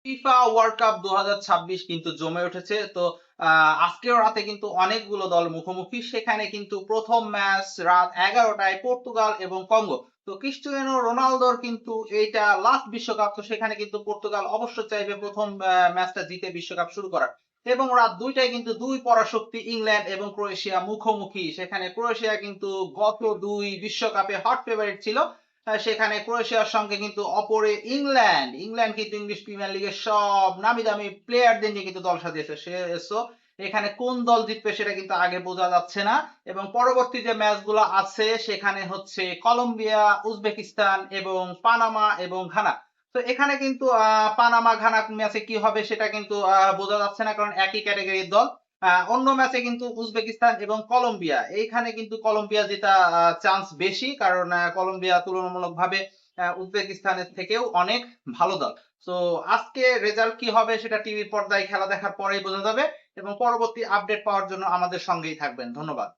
FIFA world cup 2026 কিন্তু জমে উঠেছে। তো আজকেও রাতে কিন্তু অনেকগুলো দল মুখোমুখি। সেখানে কিন্তু প্রথম ম্যাচ রাত 11টায় পর্তুগাল এবং কঙ্গো। তো ক্রিস্টিয়ানো রোনালদোর কিন্তু এইটা লাস্ট বিশ্বকাপ। তো সেখানে কিন্তু পর্তুগাল অবশ্য চাইবে প্রথম ম্যাচটা জিতে বিশ্বকাপ শুরু করার। এবং রাত 2টায় কিন্তু দুই পরাশক্তি ইংল্যান্ড এবং ক্রোয়েশিয়া মুখোমুখি। সেখানে ক্রোয়েশিয়া কিন্তু গত দুই বিশ্বকাপে হট ফেভারিট ছিল। সেখানে ক্রোয়েশিয়ার সঙ্গে কিন্তু অপরে ইংল্যান্ড কিন্তু ইংলিশ প্রিমিয়ার লিগের সব নামি দামি প্লেয়ারদের নিয়ে কিন্তু দল সাজিয়েছে সো এখানে কোন দল জিতবে সেটা কিন্তু আগে বোঝা যাচ্ছে না। এবং পরবর্তী যে ম্যাচগুলো আছে সেখানে হচ্ছে কলম্বিয়া, উজবেকিস্তান এবং পানামা এবং ঘানা। তো এখানে কিন্তু পানামা ঘানা ম্যাচে কি হবে সেটা কিন্তু বোঝা যাচ্ছে না, কারণ একই ক্যাটাগরির দল। অন্য ম্যাচে কিন্তু উজবেকিস্তান এবং কলম্বিয়া, এইখানে কিন্তু কলম্বিয়া জেতা চান্স বেশি, কারণ কলম্বিয়া তুলনামূলকভাবে উজবেকিস্তানের থেকেও অনেক ভালো দল। তো আজকে রেজাল্ট কি হবে সেটা টিভির পর্দায় খেলা দেখার পরেই বোঝা যাবে। এবং পরবর্তী আপডেট পাওয়ার জন্য আমাদের সঙ্গেই থাকবেন। ধন্যবাদ।